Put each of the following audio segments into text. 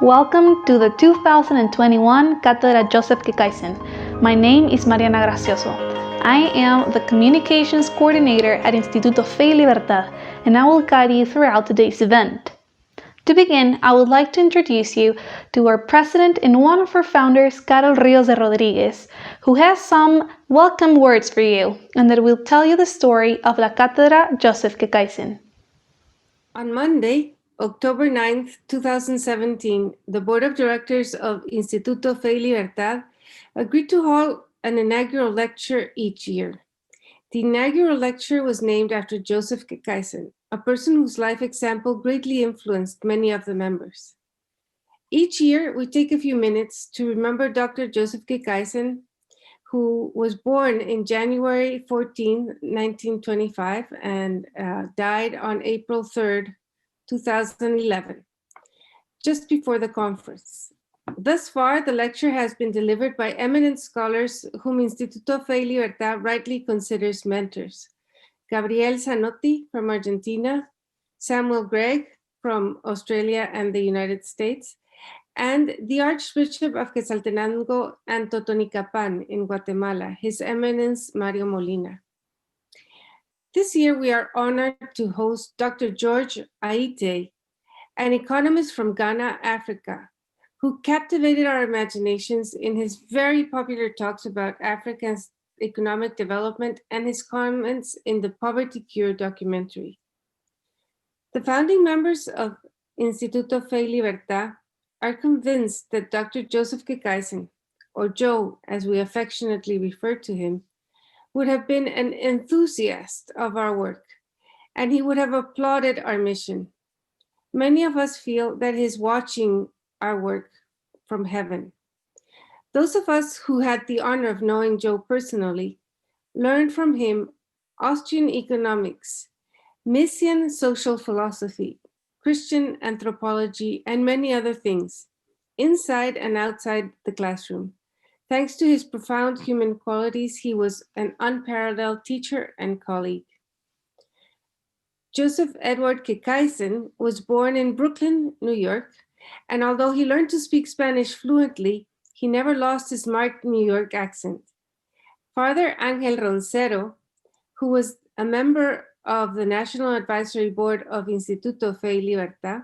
Welcome to the 2021 Cátedra Joseph Keckeissen. My name is Mariana Gracioso. I am the Communications Coordinator at Instituto Fe y Libertad, and I will guide you throughout today's event. To begin, I would like to introduce you to our president and one of our founders, Carroll Rios de Rodríguez, who has some welcome words for you, and that will tell you the story of La Cátedra Joseph Keckeissen. On Monday, October 9th, 2017, the Board of Directors of Instituto Fe y Libertad agreed to hold an inaugural lecture each year. The inaugural lecture was named after Joseph Keckeissen, a person whose life example greatly influenced many of the members. Each year, we take a few minutes to remember Dr. Joseph Keckeissen, who was born in January 14, 1925, and died on April 3rd, 2011, just before the conference. Thus far, the lecture has been delivered by eminent scholars whom Instituto Fe y Libertad rightly considers mentors. Gabriel Zanotti from Argentina, Samuel Gregg from Australia and the United States, and the Archbishop of Quetzaltenango and Totonicapán in Guatemala, His Eminence Mario Molina. This year, we are honored to host Dr. George Ayittey, an economist from Ghana, Africa, who captivated our imaginations in his very popular talks about Africa's economic development and his comments in the Poverty Cure documentary. The founding members of Instituto Fe y Libertad are convinced that Dr. Joseph Keckeissen, or Joe as we affectionately refer to him, would have been an enthusiast of our work, and he would have applauded our mission. Many of us feel that he's watching our work from heaven. Those of us who had the honor of knowing Joe personally learned from him Austrian economics, Miesian social philosophy, Christian anthropology, and many other things, inside and outside the classroom. Thanks to his profound human qualities, he was an unparalleled teacher and colleague. Joseph Edward Keckeissen was born in Brooklyn, New York, and although he learned to speak Spanish fluently, he never lost his marked New York accent. Father Ángel Roncero, who was a member of the National Advisory Board of Instituto Fe y Libertad,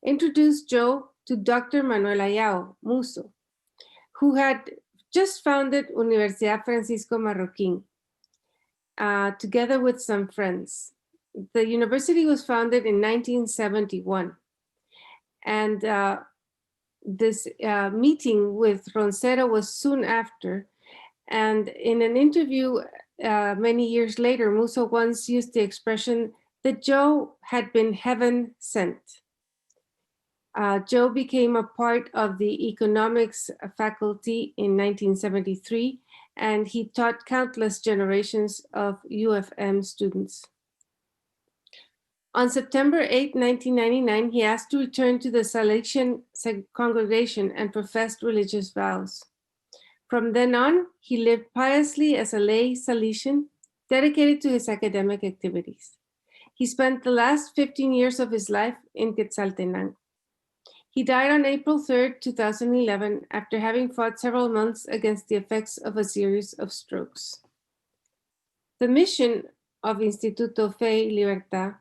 introduced Joe to Dr. Manuel Ayao Musso, who had just founded Universidad Francisco Marroquín, together with some friends. The university was founded in 1971, and this meeting with Roncero was soon after, and in an interview many years later, Musso once used the expression that Joe had been heaven sent. Joe became a part of the economics faculty in 1973, and he taught countless generations of UFM students. On September 8, 1999, he asked to return to the Salesian congregation and professed religious vows. From then on, he lived piously as a lay Salesian, dedicated to his academic activities. He spent the last 15 years of his life in Quetzaltenango. He died on April 3, 2011, after having fought several months against the effects of a series of strokes. The mission of Instituto Fe y Libertad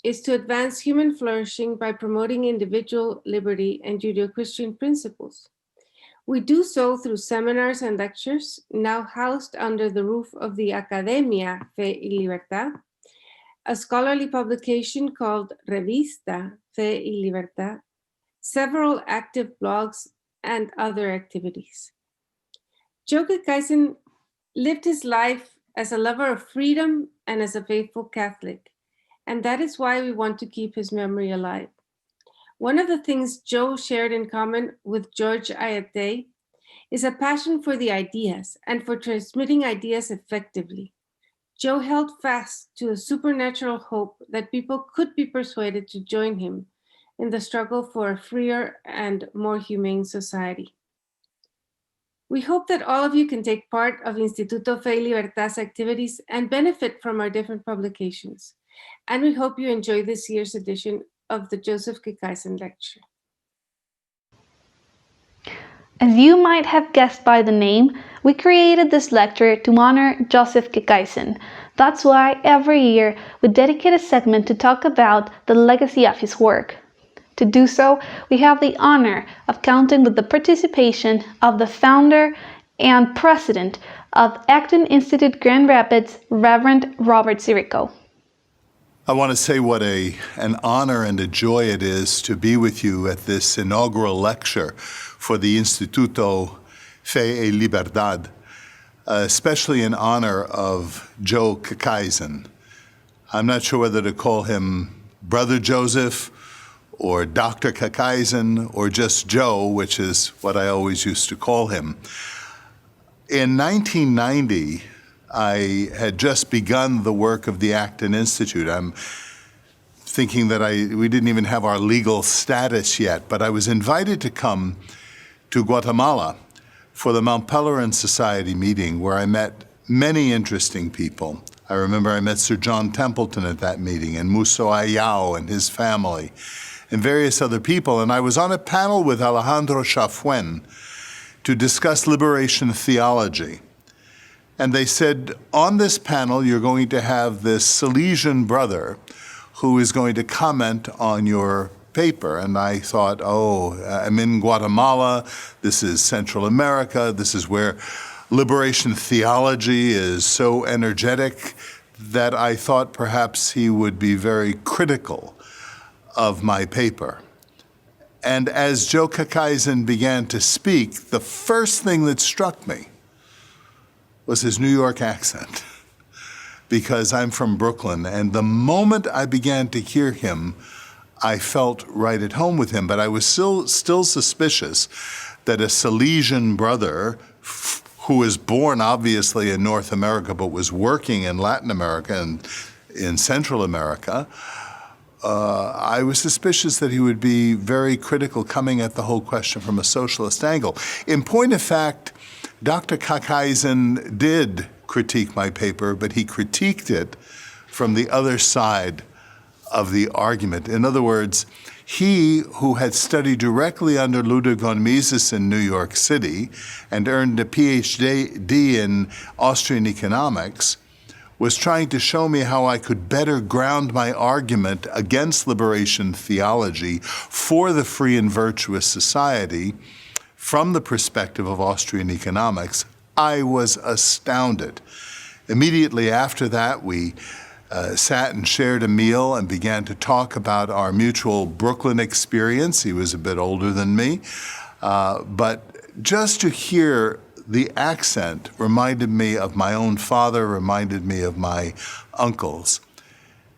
is to advance human flourishing by promoting individual liberty and Judeo-Christian principles. We do so through seminars and lectures, now housed under the roof of the Academia Fe y Libertad, a scholarly publication called Revista Fe y Libertad, several active blogs, and other activities. Joe Keckeissen lived his life as a lover of freedom and as a faithful Catholic, and that is why we want to keep his memory alive. One of the things Joe shared in common with George Ayittey is a passion for the ideas and for transmitting ideas effectively. Joe held fast to a supernatural hope that people could be persuaded to join him in the struggle for a freer and more humane society. We hope that all of you can take part of Instituto Fe y Libertad's activities and benefit from our different publications. And we hope you enjoy this year's edition of the Joseph Keckeissen Lecture. As you might have guessed by the name, we created this lecture to honor Joseph Keckeissen. That's why every year we dedicate a segment to talk about the legacy of his work. To do so, we have the honor of counting with the participation of the founder and president of Acton Institute Grand Rapids, Reverend Robert Sirico. I want to say what an honor and a joy it is to be with you at this inaugural lecture for the Instituto Fe y Libertad, especially in honor of Joe Keckeissen. I'm not sure whether to call him Brother Joseph or Dr. Keckeissen or just Joe, which is what I always used to call him. In 1990, I had just begun the work of the Acton Institute. I'm thinking that we didn't even have our legal status yet, but I was invited to come to Guatemala for the Mount Pelerin Society meeting, where I met many interesting people. I remember I met Sir John Templeton at that meeting, and Muso Ayao and his family, and various other people. And I was on a panel with Alejandro Chafuen to discuss liberation theology. And they said, on this panel, you're going to have this Salesian brother who is going to comment on your paper. And I thought, I'm in Guatemala. This is Central America. This is where liberation theology is so energetic that I thought perhaps he would be very critical of my paper. And as Joe Keckeissen began to speak, the first thing that struck me was his New York accent, because I'm from Brooklyn. And the moment I began to hear him, I felt right at home with him. But I was still suspicious that a Salesian brother who was born obviously in North America, but was working in Latin America and in Central America, I was suspicious that he would be very critical, coming at the whole question from a socialist angle. In point of fact, Dr. Keckeissen did critique my paper, but he critiqued it from the other side of the argument. In other words, he, who had studied directly under Ludwig von Mises in New York City and earned a PhD in Austrian economics, was trying to show me how I could better ground my argument against liberation theology for the free and virtuous society from the perspective of Austrian economics. I was astounded. Immediately after that, we sat and shared a meal and began to talk about our mutual Brooklyn experience. He was a bit older than me, but just to hear the accent reminded me of my own father, reminded me of my uncles.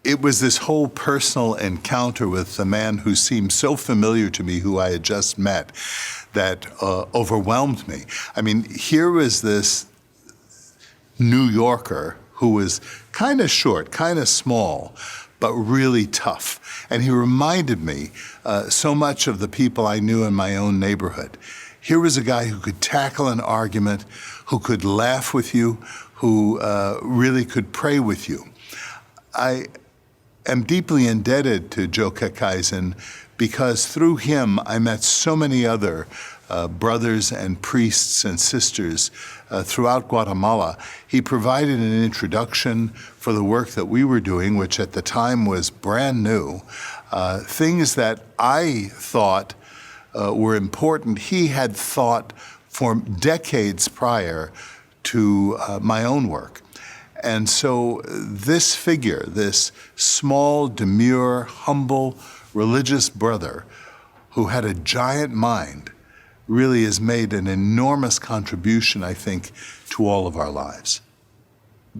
It was this whole personal encounter with the man who seemed so familiar to me, who I had just met, that overwhelmed me. I mean, here was this New Yorker who was kind of short, kind of small, but really tough. And he reminded me so much of the people I knew in my own neighborhood. Here was a guy who could tackle an argument, who could laugh with you, who really could pray with you. I am deeply indebted to Joe Keckeissen because through him I met so many other brothers and priests and sisters throughout Guatemala. He provided an introduction for the work that we were doing, which at the time was brand new. Things that I thought were important, he had thought for decades prior to my own work. And so this figure, this small, demure, humble, religious brother who had a giant mind, really has made an enormous contribution, I think, to all of our lives.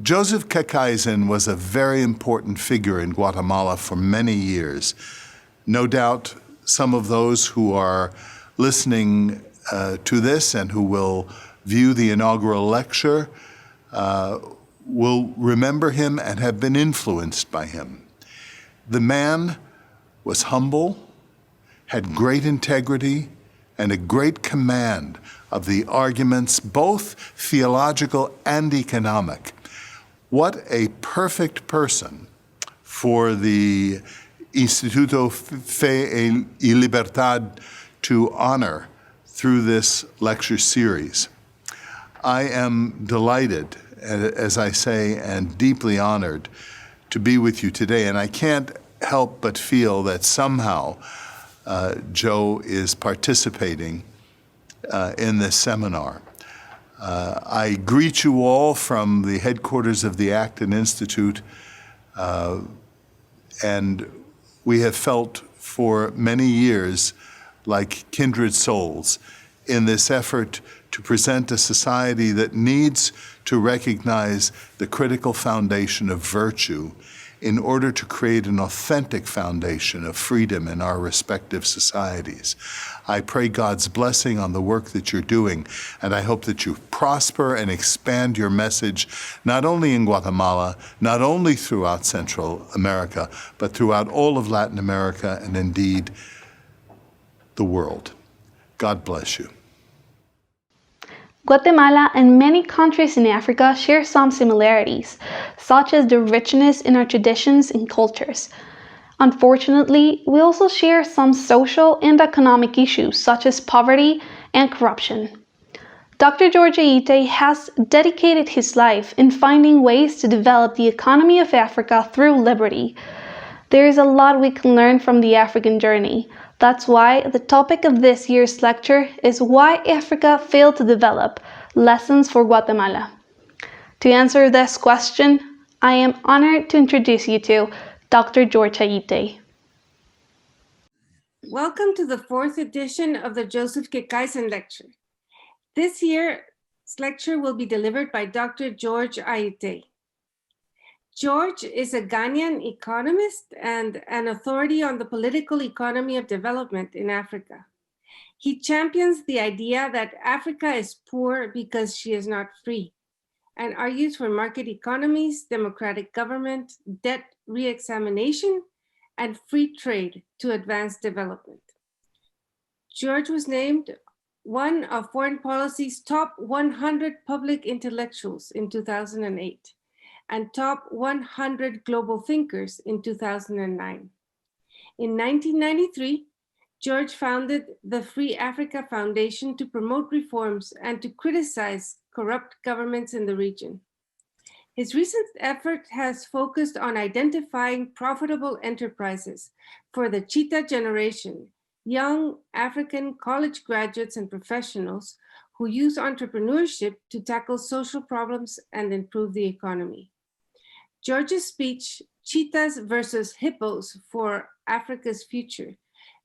Joseph Keckeissen was a very important figure in Guatemala for many years. No doubt some of those who are listening to this and who will view the inaugural lecture will remember him and have been influenced by him. The man was humble, had great integrity, and a great command of the arguments, both theological and economic. What a perfect person for the Instituto Fe y Libertad to honor through this lecture series. I am delighted, as I say, and deeply honored to be with you today, and I can't help but feel that somehow Joe is participating in this seminar. I greet you all from the headquarters of the Acton Institute, and we have felt for many years like kindred souls in this effort to present a society that needs to recognize the critical foundation of virtue in order to create an authentic foundation of freedom in our respective societies. I pray God's blessing on the work that you're doing, and I hope that you prosper and expand your message, not only in Guatemala, not only throughout Central America, but throughout all of Latin America and indeed the world. God bless you. Guatemala and many countries in Africa share some similarities, such as the richness in our traditions and cultures. Unfortunately, we also share some social and economic issues, such as poverty and corruption. Dr. George Ayittey has dedicated his life in finding ways to develop the economy of Africa through liberty. There is a lot we can learn from the African journey. That's why the topic of this year's lecture is Why Africa Failed to Develop, Lessons for Guatemala. To answer this question, I am honored to introduce you to Dr. George Ayittey. Welcome to the 4th edition of the Joseph Keckeissen Lecture. This year's lecture will be delivered by Dr. George Ayittey. George is a Ghanaian economist and an authority on the political economy of development in Africa. He champions the idea that Africa is poor because she is not free, and argues for market economies, democratic government, debt re-examination, and free trade to advance development. George was named one of foreign policy's top 100 public intellectuals in 2008. And top 100 global thinkers in 2009. In 1993, George founded the Free Africa Foundation to promote reforms and to criticize corrupt governments in the region. His recent effort has focused on identifying profitable enterprises for the Cheetah generation, young African college graduates and professionals who use entrepreneurship to tackle social problems and improve the economy. George's speech, Cheetahs versus Hippos for Africa's Future,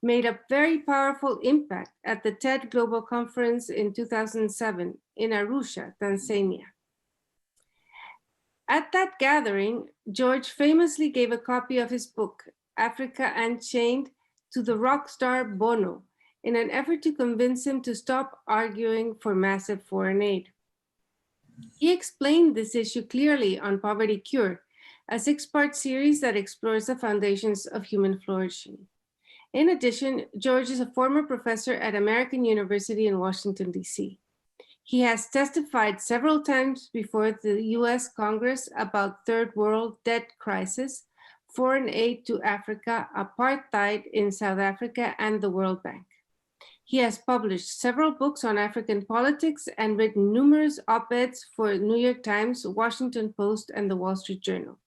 made a very powerful impact at the TED Global Conference in 2007 in Arusha, Tanzania. At that gathering, George famously gave a copy of his book, Africa Unchained, to the rock star Bono in an effort to convince him to stop arguing for massive foreign aid. He explained this issue clearly on Poverty Cure, a 6-part series that explores the foundations of human flourishing. In addition, George is a former professor at American University in Washington, D.C. He has testified several times before the U.S. Congress about third world debt crisis, foreign aid to Africa, apartheid in South Africa, and the World Bank. He has published several books on African politics and written numerous op-eds for New York Times, Washington Post, and the Wall Street Journal.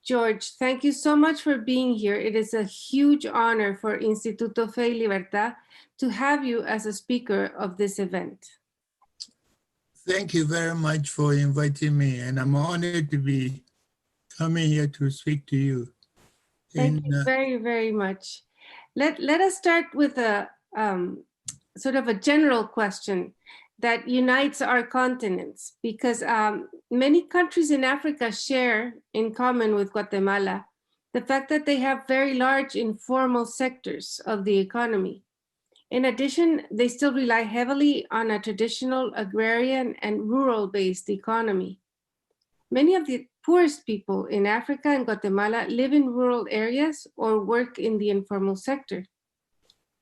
George, thank you so much for being here. It is a huge honor for Instituto Fe y Libertad to have you as a speaker of this event. Thank you very much for inviting me, and I'm honored to be coming here to speak to you. Thank you very, very much. Let us start with a sort of a general question that unites our continents, because many countries in Africa share in common with Guatemala the fact that they have very large informal sectors of the economy. In addition, they still rely heavily on a traditional agrarian and rural-based economy. Many of the poorest people in Africa and Guatemala live in rural areas or work in the informal sector.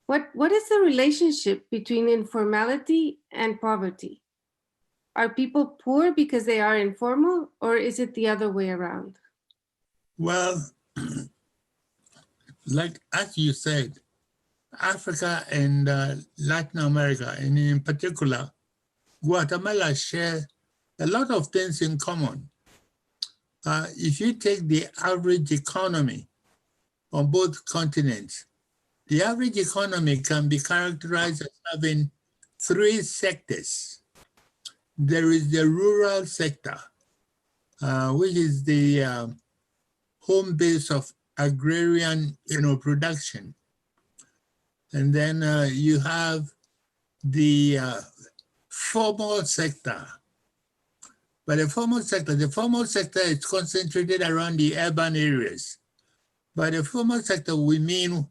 What is the relationship between informality and poverty? Are people poor because they are informal, or is it the other way around? Well, like as you said, Africa and Latin America, and in particular, Guatemala share a lot of things in common. If you take the average economy on both continents, the average economy can be characterized as having three sectors. There is the rural sector, which is the home base of agrarian production. And then you have the formal sector. But the formal sector is concentrated around the urban areas. By the formal sector, we mean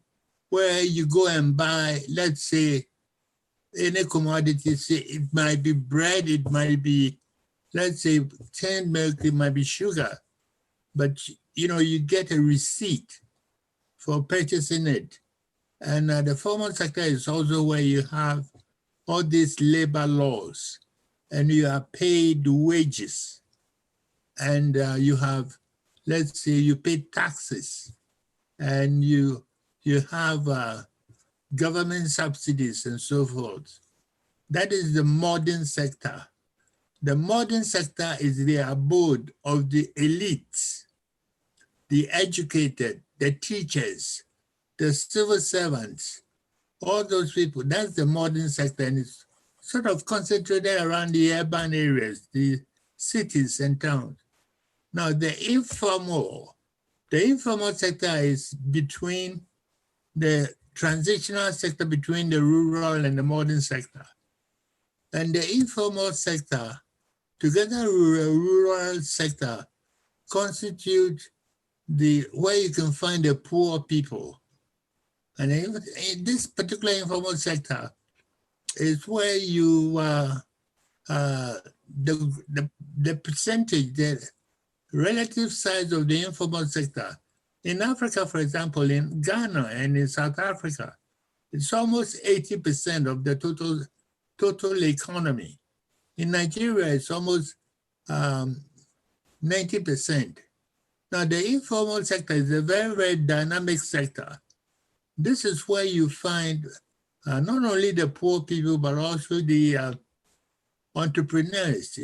where you go and buy, let's say, any commodity. It might be bread, it might be, let's say, canned milk, it might be sugar. But you get a receipt for purchasing it. And the formal sector is also where you have all these labor laws, and you are paid wages, and you have, let's say, you pay taxes, and you have government subsidies and so forth. That is the modern sector. The modern sector is the abode of the elites, the educated, the teachers, the civil servants, all those people. That's the modern sector, and it's sort of concentrated around the urban areas, the cities and towns. Now, the informal sector is between the transitional sector between the rural and the modern sector. And the informal sector, together with the rural sector, constitute where you can find the poor people. And in this particular informal sector is where you, the percentage, the relative size of the informal sector. In Africa, for example, in Ghana and in South Africa, it's almost 80% of the total economy. In Nigeria, it's almost 90%. Now, the informal sector is a very, very dynamic sector. This is where you find not only the poor people, but also the entrepreneurs,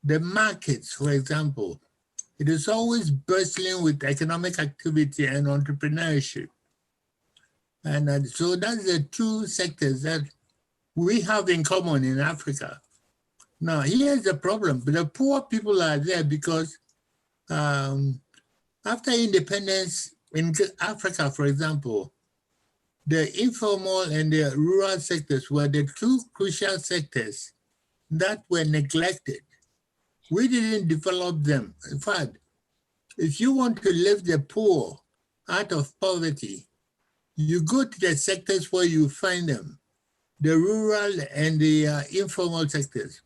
the markets, for example. It is always bustling with economic activity and entrepreneurship. And so that's the two sectors that we have in common in Africa. Now, here's the problem. The poor people are there because after independence in Africa, for example, the informal and the rural sectors were the two crucial sectors that were neglected. We didn't develop them. In fact, if you want to lift the poor out of poverty, you go to the sectors where you find them, the rural and the informal sectors.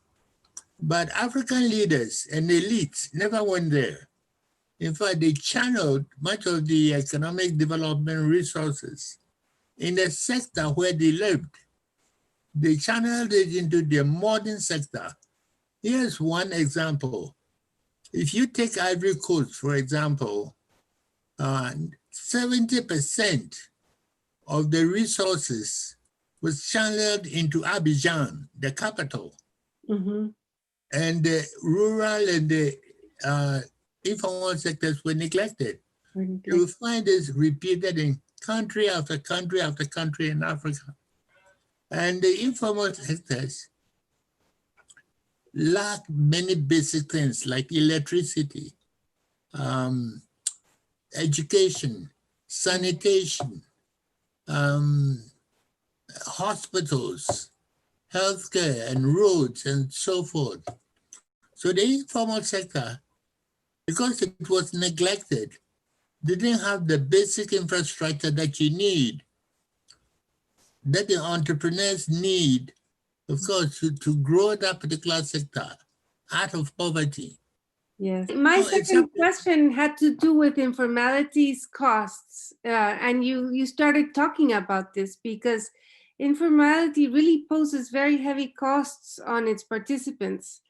But African leaders and elites never went there. In fact, they channeled much of the economic development resources in the sector where they lived. They channeled it into the modern sector. Here's one example. If you take Ivory Coast, for example, 70% of the resources was channeled into Abidjan, the capital. Mm-hmm. And the rural and the informal sectors were neglected. You will find this repeated in country after country after country in Africa. And the informal sectors lack many basic things like electricity, education, sanitation, hospitals, healthcare, and roads, and so forth. So the informal sector, because it was neglected, didn't have the basic infrastructure that you need, that the entrepreneurs need, of course, to grow that particular sector out of poverty. Yes. My second question had to do with informality's costs. And you started talking about this because informality really poses very heavy costs on its participants,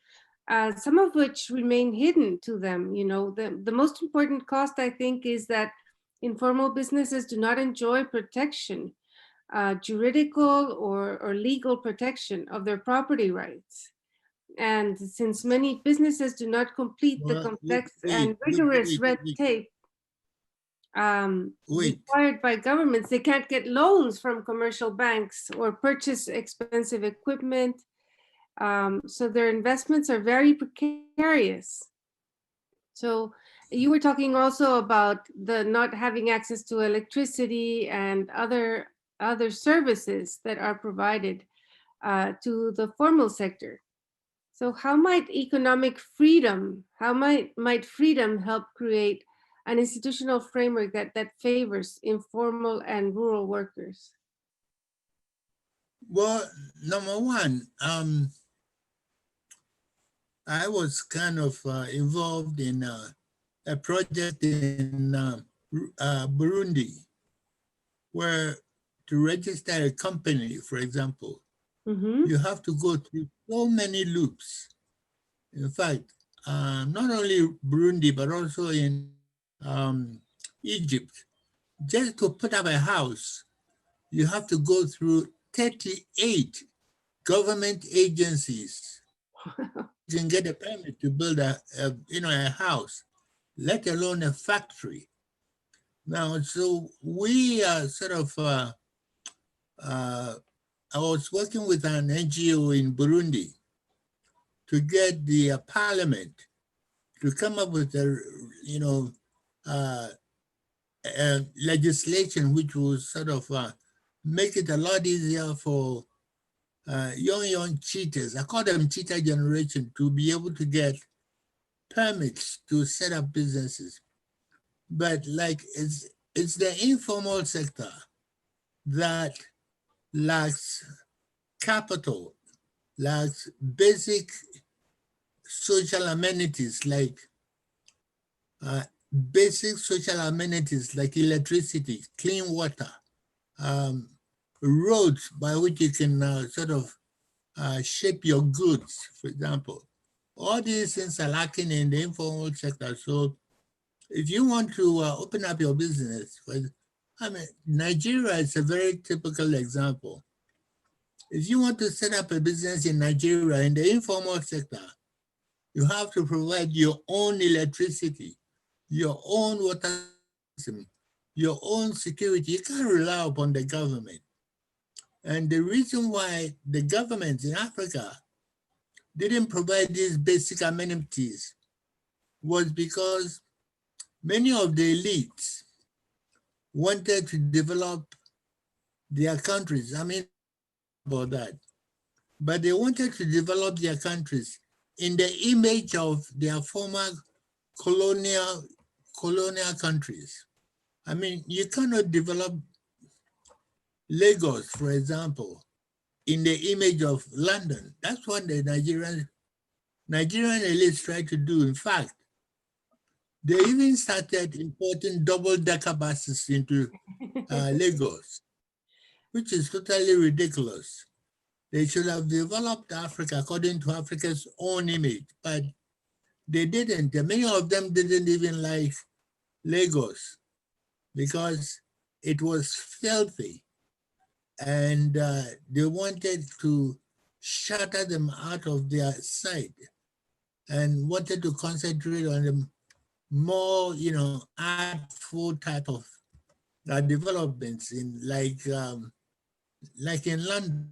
some of which remain hidden to them. You know, the most important cost, I think, is that informal businesses do not enjoy protection. juridical or legal protection of their property rights. And since many businesses do not complete the complex and rigorous red tape required by governments, they can't get loans from commercial banks or purchase expensive equipment. So their investments are very precarious. So you were talking also about the not having access to electricity and other services that are provided to the formal sector. So how might economic freedom, how might freedom help create an institutional framework that favors informal and rural workers? Well, number one, I was kind of involved in a project in Burundi, where to register a company, for example, you have to go through so many loops. In fact, not only Burundi, but also in Egypt, just to put up a house, you have to go through 38 government agencies. You can get a permit to build a house, let alone a factory. Now, so we sort of, I was working with an NGO in Burundi to get the parliament to come up with a legislation which will sort of make it a lot easier for young cheaters, I call them cheater generation, to be able to get permits to set up businesses. But like it's the informal sector that lacks capital, lacks basic social amenities like electricity, clean water, roads by which you can sort of ship your goods, for example. All these things are lacking in the informal sector. So if you want to open up your business, Nigeria is a very typical example. If you want to set up a business in Nigeria in the informal sector, you have to provide your own electricity, your own water system, your own security. You can't rely upon the government. And the reason why the governments in Africa didn't provide these basic amenities was because many of the elites wanted to develop their countries. I mean, about that. But they wanted to develop their countries in the image of their former colonial countries. I mean, you cannot develop Lagos, for example, in the image of London. That's what the Nigerian elites tried to do. In fact, they even started importing double-decker buses into Lagos, which is totally ridiculous. They should have developed Africa according to Africa's own image, but they didn't. Many of them didn't even like Lagos because it was filthy, and they wanted to shatter them out of their sight and wanted to concentrate on the more, artful type of developments in like in London.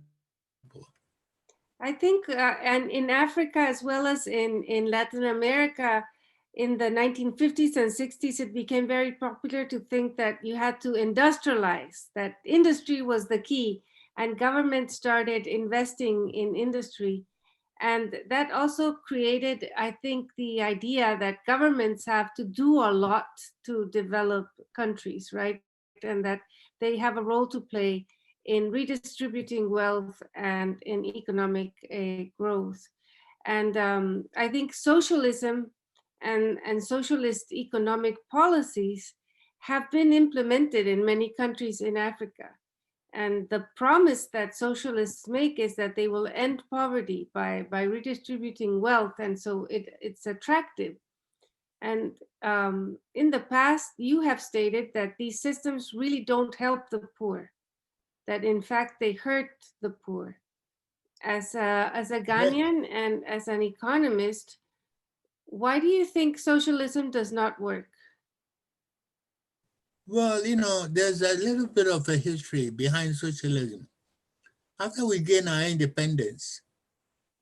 I think, and in Africa as well as in Latin America, in the 1950s and 60s, it became very popular to think that you had to industrialize, that industry was the key, and government started investing in industry. And that also created, I think, the idea that governments have to do a lot to develop countries, right? And that they have a role to play in redistributing wealth and in economic growth. And I think socialism and socialist economic policies have been implemented in many countries in Africa. And the promise that socialists make is that they will end poverty by redistributing wealth. And so it's attractive. And in the past, you have stated that these systems really don't help the poor, that in fact they hurt the poor. As a Ghanaian and as an economist, why do you think socialism does not work? Well, there's a little bit of a history behind socialism. After we gained our independence,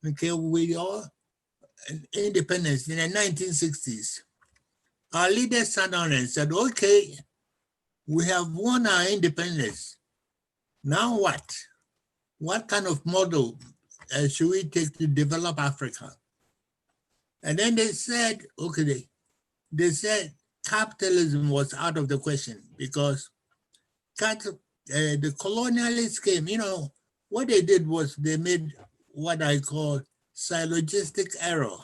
we all independence in the 1960s, our leaders sat down and said, okay, we have won our independence. Now what? What kind of model should we take to develop Africa? And then they said, okay, they said capitalism was out of the question because the colonialists came, what they did was they made what I call syllogistic error.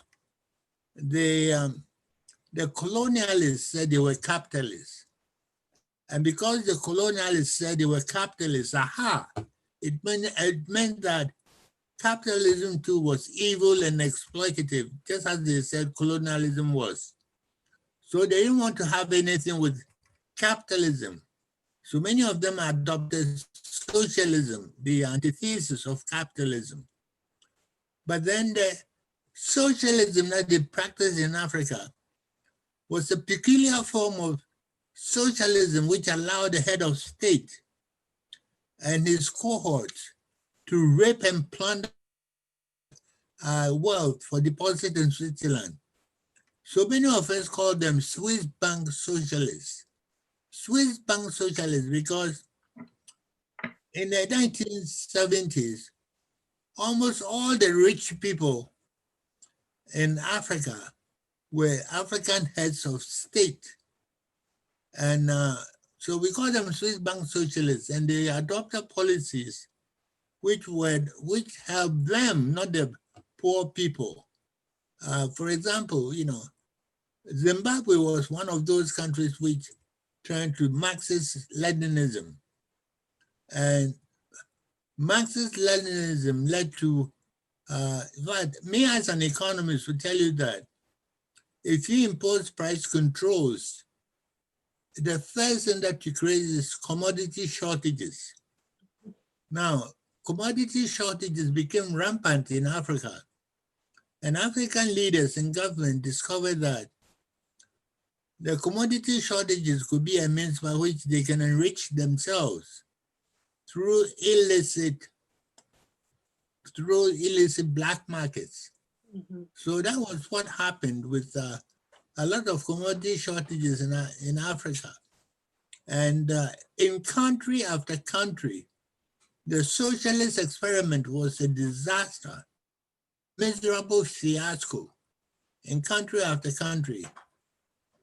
The colonialists said they were capitalists. And because the colonialists said they were capitalists, it meant that capitalism too was evil and exploitative, just as they said colonialism was. So they didn't want to have anything with capitalism. So many of them adopted socialism, the antithesis of capitalism. But then the socialism that they practiced in Africa was a peculiar form of socialism which allowed the head of state and his cohorts to rape and plunder wealth for deposit in Switzerland. So many of us call them Swiss bank socialists. Swiss bank socialists because in the 1970s, almost all the rich people in Africa were African heads of state. And so we call them Swiss bank socialists, and they adopted policies which helped them, not the poor people. For example, Zimbabwe was one of those countries which turned to Marxist-Leninism. And Marxist-Leninism led to, me as an economist would tell you that if you impose price controls, the first thing that you create is commodity shortages. Now, commodity shortages became rampant in Africa. And African leaders and government discovered that the commodity shortages could be a means by which they can enrich themselves through illicit black markets. Mm-hmm. So that was what happened with a lot of commodity shortages in Africa. And in country after country, the socialist experiment was a disaster, miserable fiasco in country after country.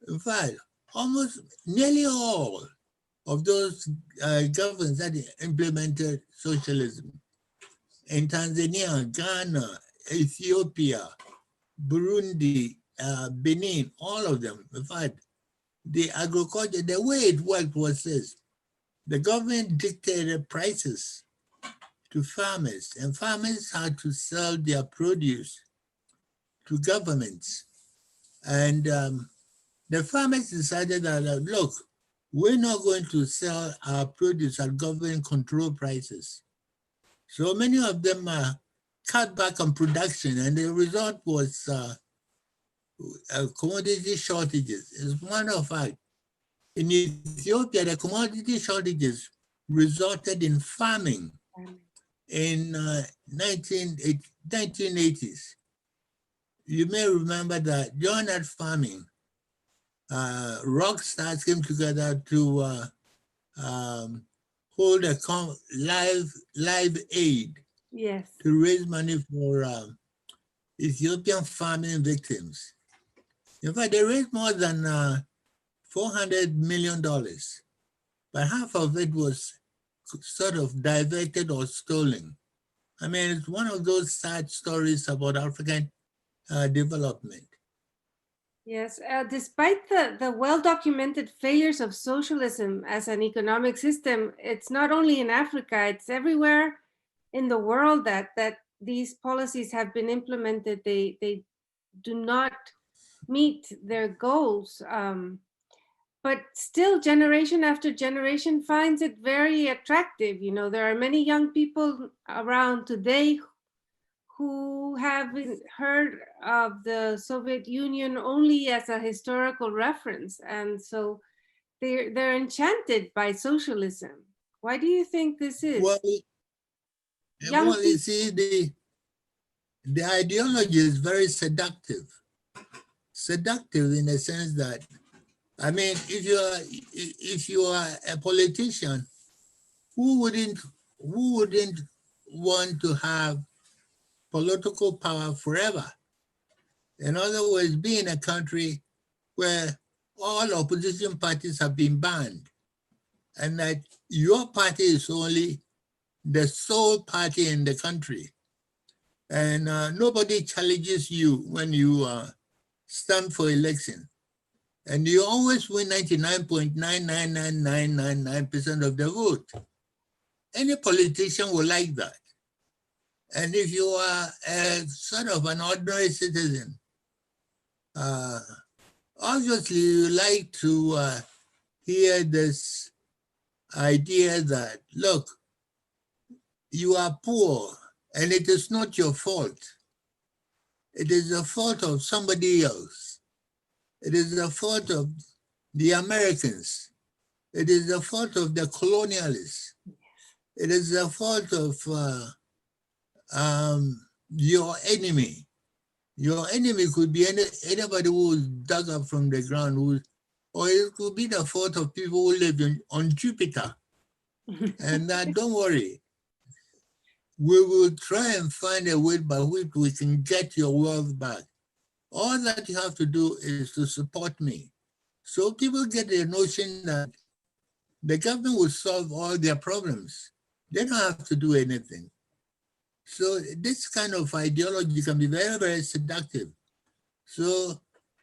In fact, almost nearly all of those governments that implemented socialism in Tanzania, Ghana, Ethiopia, Burundi, Benin, all of them. In fact, the agriculture, the way it worked was this. The government dictated prices to farmers, and farmers had to sell their produce to governments. And the farmers decided that, look, we're not going to sell our produce at government control prices. So many of them cut back on production, and the result was commodity shortages. As a matter of fact, in Ethiopia, the commodity shortages resulted in famine in 1980s. You may remember that during that famine, rock stars came together to hold a live aid, yes, to raise money for Ethiopian famine victims. In fact, they raised more than $400 million, but half of it was sort of diverted or stolen. I mean, it's one of those sad stories about African development. Yes, despite the well-documented failures of socialism as an economic system, it's not only in Africa, it's everywhere in the world that these policies have been implemented. They do not meet their goals. but still generation after generation finds it very attractive. You know, there are many young people around today who have heard of the Soviet Union only as a historical reference. And so they're enchanted by socialism. Why do you think this is? Well, you see, the ideology is very seductive. Seductive in the sense that, I mean, if you are a politician, who wouldn't want to have political power forever? In other words, be in a country where all opposition parties have been banned, and that your party is only the sole party in the country, and nobody challenges you when you stand for election, and you always win 99.99999% of the vote. Any politician will like that. And if you are a sort of an ordinary citizen, obviously you like to hear this idea that, look, you are poor and it is not your fault. It is the fault of somebody else. It is the fault of the Americans. It is the fault of the colonialists. It is the fault of your enemy. Your enemy could be anybody who is dug up from the ground, or it could be the fault of people who live on Jupiter. And don't worry, we will try and find a way by which we can get your wealth back. All that you have to do is to support me. So people get the notion that the government will solve all their problems. They don't have to do anything. So this kind of ideology can be very, very seductive. So,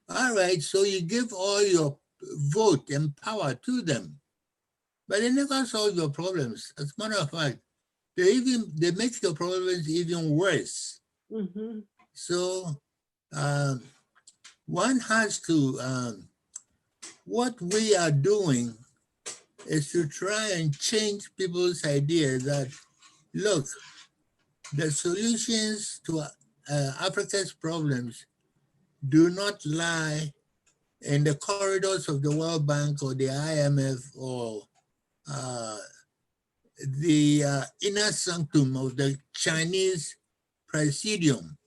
all right, so you give all your vote and power to them, but they never solve your problems. As a matter of fact, they make your problems even worse. Mm-hmm. So one has to, what we are doing is to try and change people's idea that, look, the solutions to Africa's problems do not lie in the corridors of the World Bank or the IMF or the inner sanctum of the Chinese presidium.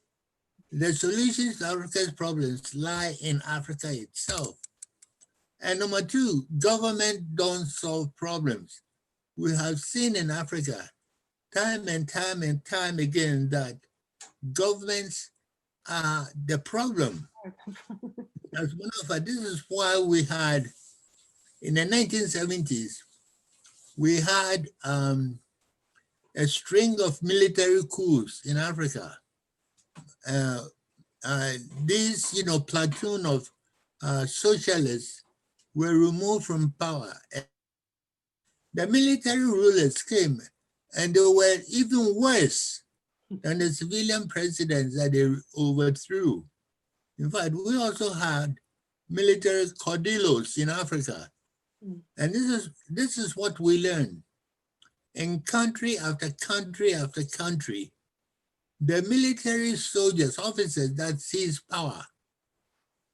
The solutions to Africa's problems lie in Africa itself. And number two, government don't solve problems. We have seen in Africa time and time and time again that governments are the problem. As one of us, this is why we had, in the 1970s, we had a string of military coups in Africa. These, platoon of socialists were removed from power. The military rulers came, and they were even worse than the civilian presidents that they overthrew. In fact, we also had military caudillos in Africa. And this is what we learned. In country after country after country, the military soldiers, officers that seized power,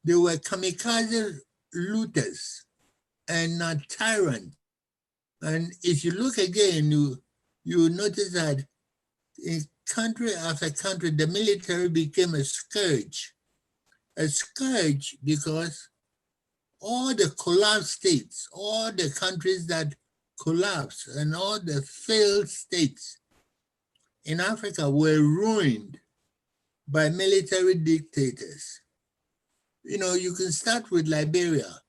they were kamikaze looters and not tyrants. And if you look again, you notice that in country after country, the military became a scourge. A scourge because all the collapsed states, all the countries that collapsed and all the failed states in Africa were ruined by military dictators. You can start with Liberia.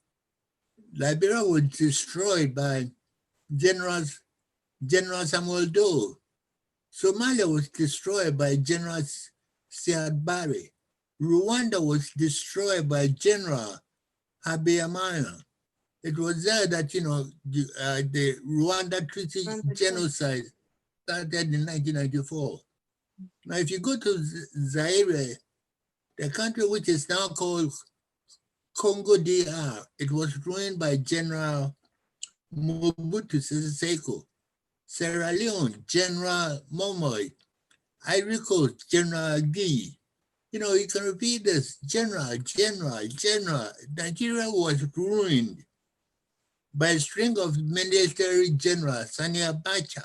Liberia was destroyed by General Samuel Doe. Somalia was destroyed by General Siad Barre. Rwanda was destroyed by General Habyarimana. It was there that, the Rwanda Treaty genocide started in 1994. Now, if you go to Zaire, the country which is now called Congo DR, it was ruined by General Mobutu Sese Seko. Sierra Leone, General Momoy. Ivory Coast, General Guy. You know, you can repeat this, General. Nigeria was ruined by a string of military generals, Sani Abacha,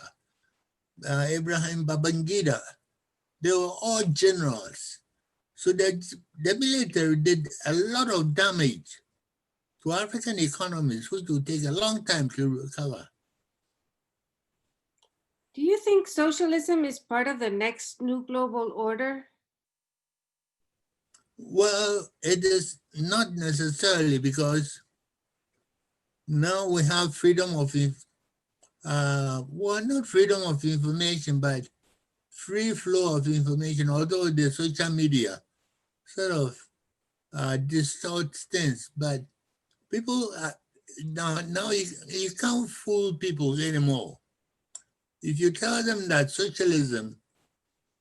Ibrahim Babangida. They were all generals. So that the military did a lot of damage to African economies, which will take a long time to recover. Do you think socialism is part of the next new global order? Well, it is not necessarily, because now we have freedom of, well, not freedom of information, but free flow of information, although the social media sort of distorts things. But people, now you can't fool people anymore. If you tell them that socialism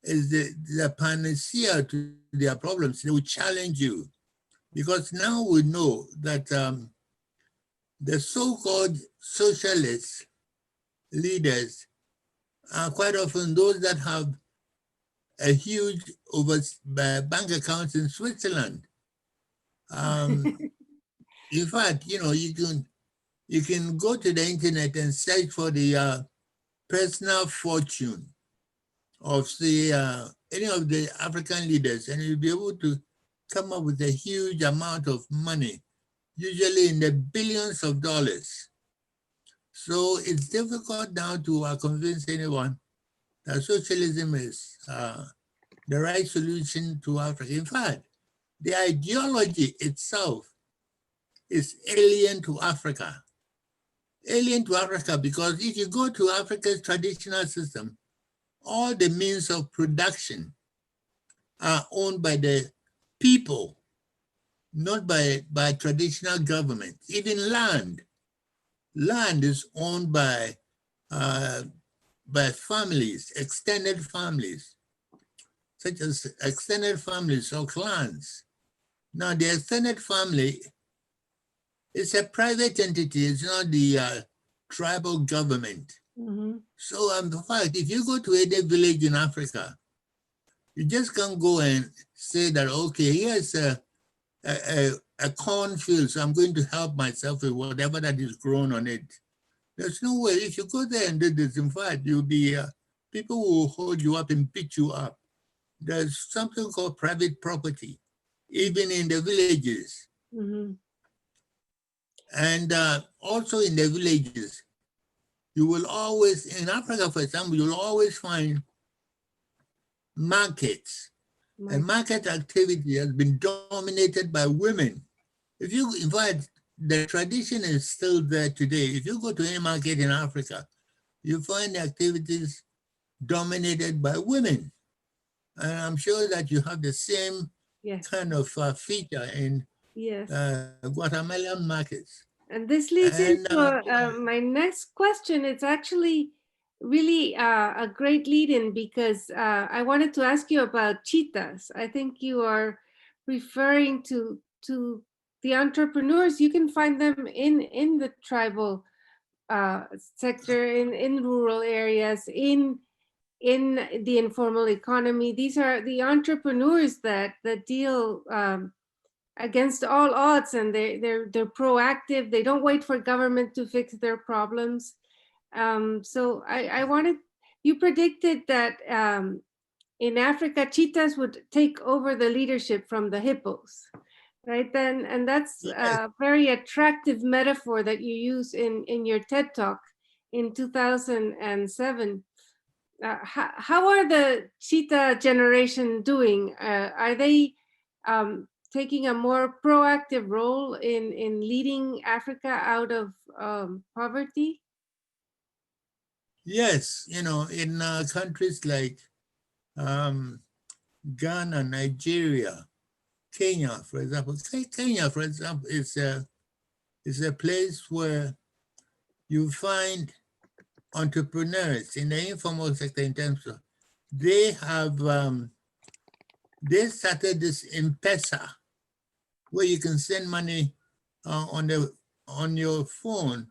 is the panacea to their problems, they will challenge you. Because now we know that the so-called socialist leaders are quite often those that have a huge bank accounts in Switzerland. In fact, you know, you can go to the internet and search for the personal fortune of any of the African leaders, and you'll be able to come up with a huge amount of money, usually in the billions of dollars. So it's difficult now to convince anyone that socialism is the right solution to Africa. In fact, the ideology itself is alien to Africa. Alien to Africa, because if you go to Africa's traditional system, all the means of production are owned by the people, not by traditional government. Even land is owned by families, extended families, such as extended families or clans. Now, the extended family is a private entity. It's not the tribal government. Mm-hmm. So, in fact, if you go to any village in Africa, you just can't go and say that, okay, here's a cornfield, so I'm going to help myself with whatever that is grown on it. There's no way. If you go there and do this, in fact, you'll be, people will hold you up and beat you up. There's something called private property, even in the villages. Mm-hmm. And also in the villages, you will always, in Africa, for example, you'll always find markets. And market activity has been dominated by women. If you, in fact, the tradition is still there today. If you go to any market in Africa, you find the activities dominated by women. And I'm sure that you have the same kind of feature in Guatemalan markets. And this leads into my next question. It's actually really a great lead-in, because I wanted to ask you about cheetahs. I think you are referring to the entrepreneurs. You can find them in the tribal sector, in rural areas, in the informal economy. These are the entrepreneurs that deal against all odds, and they're proactive. They don't wait for government to fix their problems. So I wanted, you predicted that in Africa, cheetahs would take over the leadership from the hippos, right? Then, and that's a very attractive metaphor that you use in your TED Talk in 2007. How are the cheetah generation doing? Are they taking a more proactive role in leading Africa out of poverty? Yes, you know, in countries like Ghana, Nigeria, Kenya, for example. Kenya, for example, is a place where you find entrepreneurs in the informal sector in terms of, they have, they started this M-Pesa where you can send money on your phone.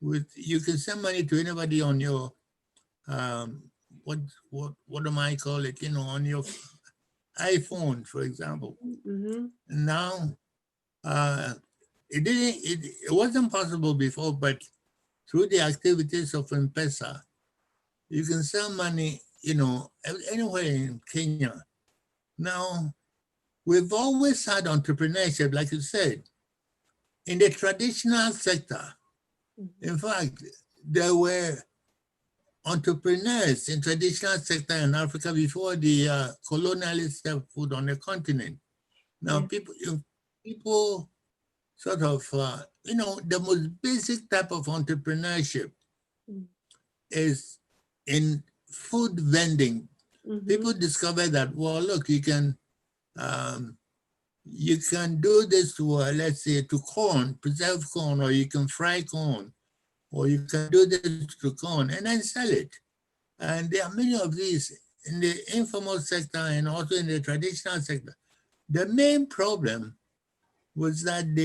You can send money to anybody on your what am I call it? On your iPhone, for example. Mm-hmm. Now, it wasn't possible before, but through the activities of M-Pesa, you can send money, anywhere in Kenya. Now, we've always had entrepreneurship, like you said, in the traditional sector. In fact, there were entrepreneurs in traditional sector in Africa before the colonialists stepped foot on the continent. Now, people sort of, the most basic type of entrepreneurship is in food vending. Mm-hmm. People discover that, well, look, you can do this to, let's say, to corn, preserved corn, or you can fry corn, or you can do this to corn and then sell it. And there are many of these in the informal sector and also in the traditional sector. The main problem was that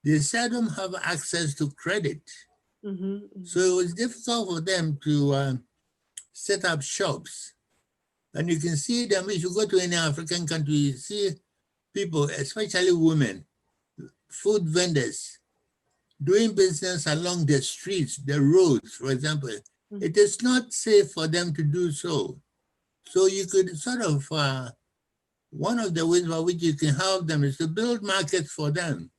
they seldom have access to credit. Mm-hmm. Mm-hmm. So it was difficult for them to set up shops. And you can see them, if you go to any African country, you see people, especially women, food vendors, doing business along the streets, the roads, for example. Mm-hmm. It is not safe for them to do so. So you could sort of, one of the ways by which you can help them is to build markets for them,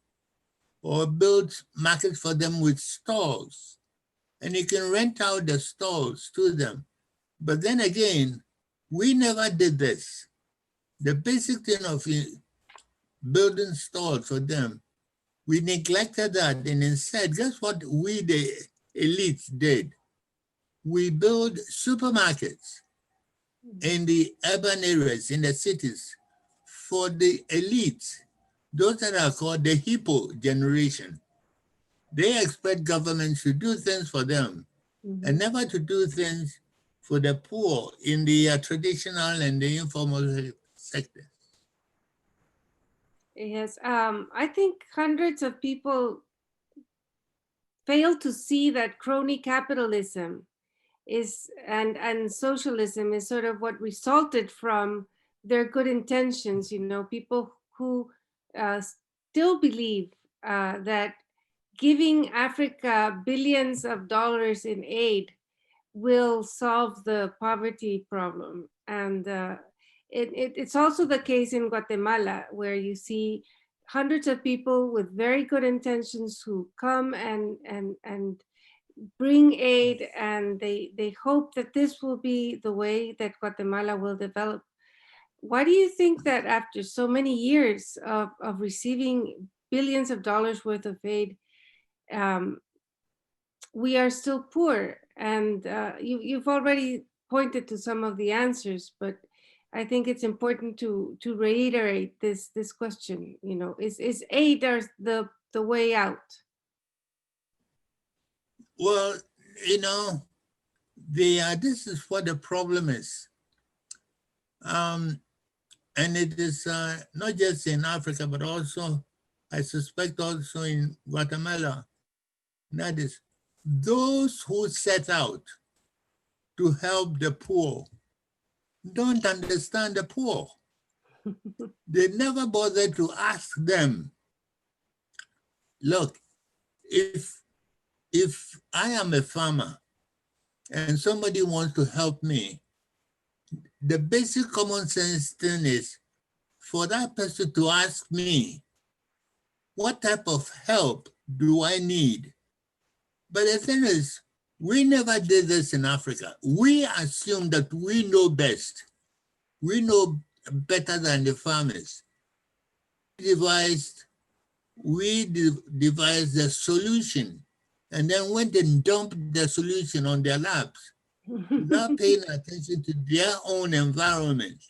or build markets for them with stalls. And you can rent out the stalls to them. But then again, we never did this. The basic thing of building stalls for them, we neglected that, and instead, guess what we, the elites, did? We built supermarkets in the urban areas, in the cities, for the elites, those that are called the hippo generation. They expect governments to do things for them, mm-hmm. and never to do things for the poor in the traditional and the informal sector. Yes, I think hundreds of people fail to see that crony capitalism is and socialism is sort of what resulted from their good intentions. People who still believe that giving Africa billions of dollars in aid will solve the poverty problem. And it's also the case in Guatemala, where you see hundreds of people with very good intentions who come and bring aid, and they hope that this will be the way that Guatemala will develop. Why do you think that after so many years of receiving billions of dollars worth of aid, we are still poor? And you've already pointed to some of the answers, but I think it's important to reiterate this question. Is aid the way out? Well, this is what the problem is. And it is not just in Africa, but also, I suspect also in Guatemala. That is, those who set out to help the poor don't understand the poor. They never bother to ask them, look, if I am a farmer and somebody wants to help me, the basic common sense thing is for that person to ask me, what type of help do I need? But the thing is, we never did this in Africa. We assume that we know best. We know better than the farmers. We devised the solution, and then went and dumped the solution on their laps without paying attention to their own environment.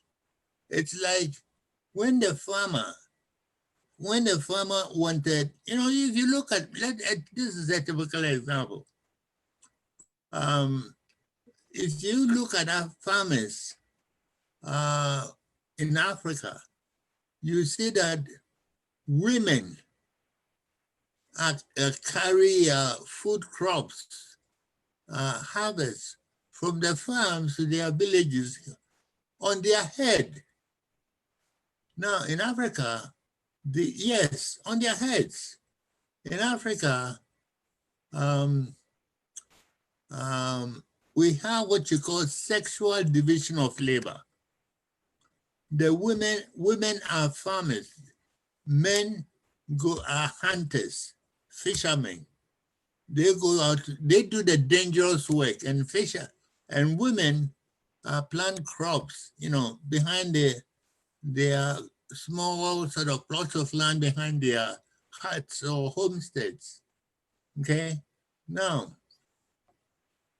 It's like when the farmer wanted, if you look at, this is a typical example. If you look at our farmers in Africa, you see that women carry food crops, harvest from the farms to their villages on their head. Now in Africa, yes, on their heads. In Africa, we have what you call sexual division of labor. The women are farmers, men are hunters, fishermen. They go out, they do the dangerous work and and women plant crops, behind their small sort of plots of land behind their huts or homesteads. Okay, now,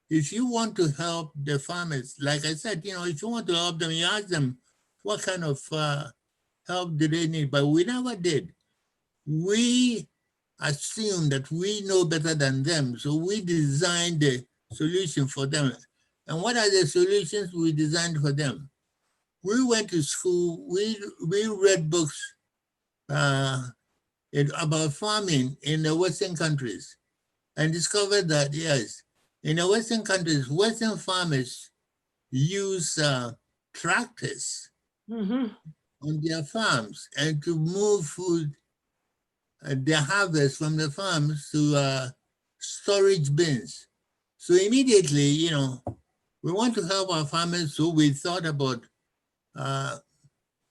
if you want to help the farmers, like I said, if you want to help them, you ask them what kind of help do they need, but we never did. We assume that we know better than them, so we designed the solution for them. And what are the solutions we designed for them? We went to school, we read books about farming in the Western countries and discovered that, yes, in the Western countries, Western farmers use tractors on their farms and to move food, their harvest from the farms to storage bins. So immediately, we want to help our farmers, so we thought about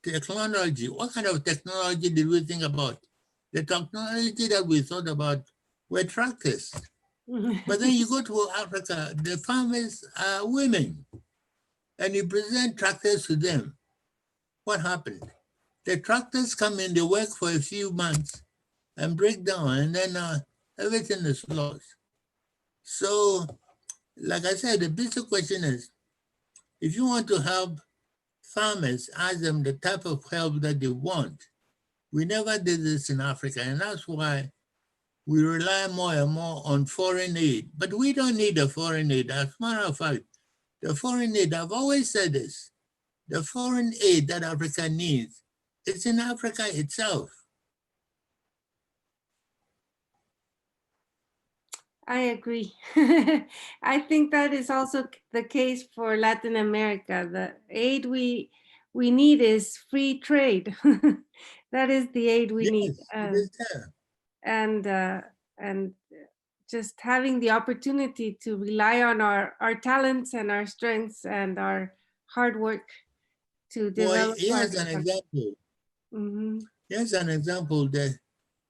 technology. What kind of technology did we think about? The technology that we thought about were tractors. But then you go to Africa, the farmers are women, and you present tractors to them. What happened? The tractors come in, they work for a few months and break down, and then everything is lost. So, like I said, the basic question is, if you want to help farmers, ask them the type of help that they want. We never did this in Africa, and that's why we rely more and more on foreign aid. But we don't need a foreign aid. As a matter of fact, the foreign aid, I've always said this, the foreign aid that Africa needs, it's in Africa itself. I agree. I think that is also the case for Latin America. The aid we need is free trade. That is the aid we need. And just having the opportunity to rely on our talents and our strengths and our hard work to develop. Here's an example. Here's an example. The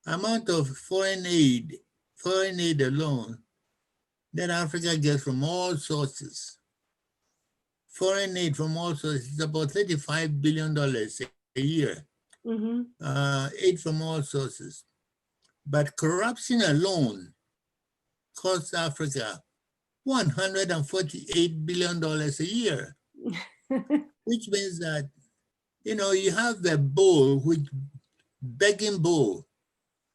amount of foreign aid alone that Africa gets from all sources. Foreign aid from all sources is about $35 billion a year. Aid from all sources. But corruption alone costs Africa $148 billion a year, which means that, you have the bowl, begging bowl,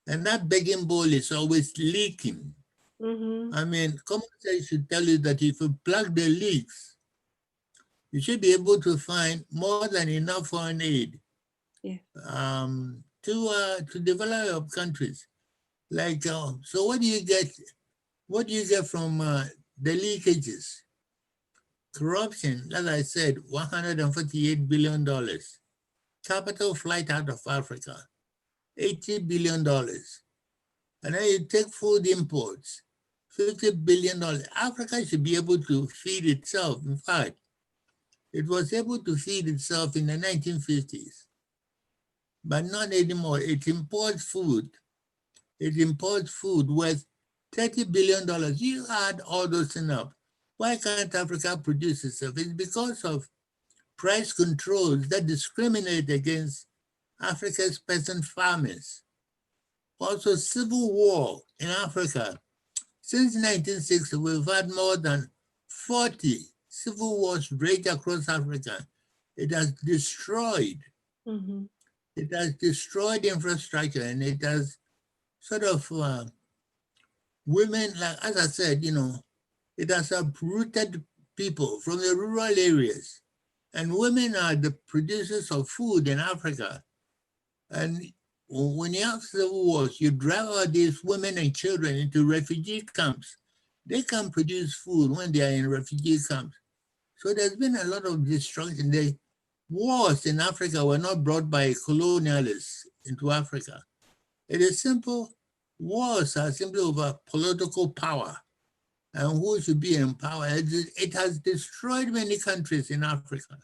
and that begging bowl is always leaking. I mean, common sense should tell you that if you plug the leaks, you should be able to find more than enough foreign aid to develop countries. Like, so what do you get? What do you get from the leakages? Corruption, as I said, $148 billion. Capital flight out of Africa, $80 billion. And then you take food imports, $50 billion. Africa should be able to feed itself. In fact, it was able to feed itself in the 1950s, but not anymore. It imports food. It imports food worth $30 billion. You add all those things up. Why can't Africa produce itself? It's because of price controls that discriminate against Africa's peasant farmers. Also, civil war in Africa. Since 1960, we've had more than 40 civil wars rage across Africa. It has destroyed. It has destroyed infrastructure, and it has sort of women, like, as I said, it has uprooted people from the rural areas. And women are the producers of food in Africa. And when you have civil wars, you drag all these women and children into refugee camps. They can produce food when they are in refugee camps. So there's been a lot of destruction. The wars in Africa were not brought by colonialists into Africa. It is simple. Wars are simply over political power and who should be in power. It has destroyed many countries in Africa.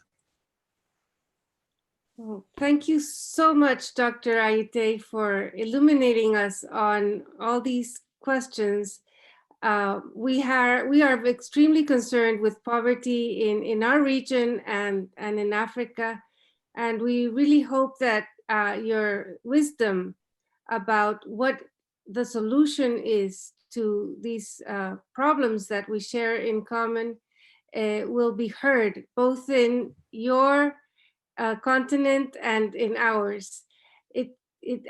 Well, thank you so much, Dr. Ayittey, for illuminating us on all these questions. We are extremely concerned with poverty in our region and in Africa, and we really hope that your wisdom about what the solution is to these problems that we share in common will be heard both in your continent and in ours.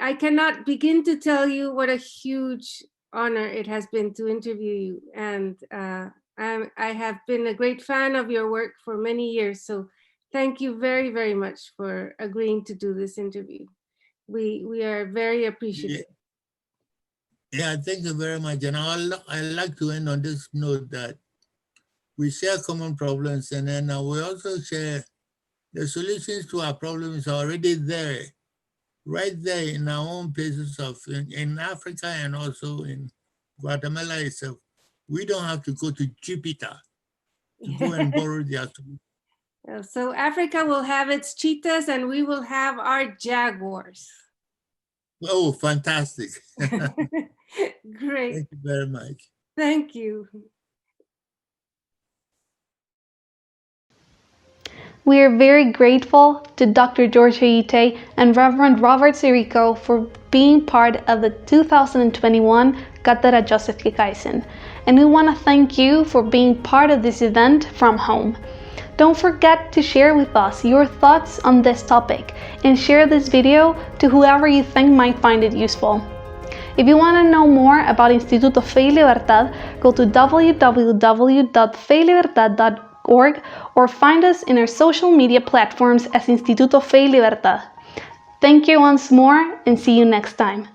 I cannot begin to tell you what a huge honor it has been to interview you, and I have been a great fan of your work for many years, so thank you very, very much for agreeing to do this interview. We are very appreciative. Yeah, thank you very much. And I'd like to end on this note that we share common problems, and then we also share the solutions to our problems are already there, right there in our own places in Africa and also in Guatemala itself. We don't have to go to Jupiter to go and borrow their solutions. So Africa will have its cheetahs and we will have our jaguars. Oh, fantastic. Great. Thank you very much. Thank you. We are very grateful to Dr. George Ayittey and Reverend Robert Sirico for being part of the 2021 Cátedra Joseph Keckeissen, and we want to thank you for being part of this event from home. Don't forget to share with us your thoughts on this topic and share this video to whoever you think might find it useful. If you want to know more about Instituto Fe y Libertad, go to www.feylibertad.org or find us in our social media platforms as Instituto Fe y Libertad. Thank you once more and see you next time.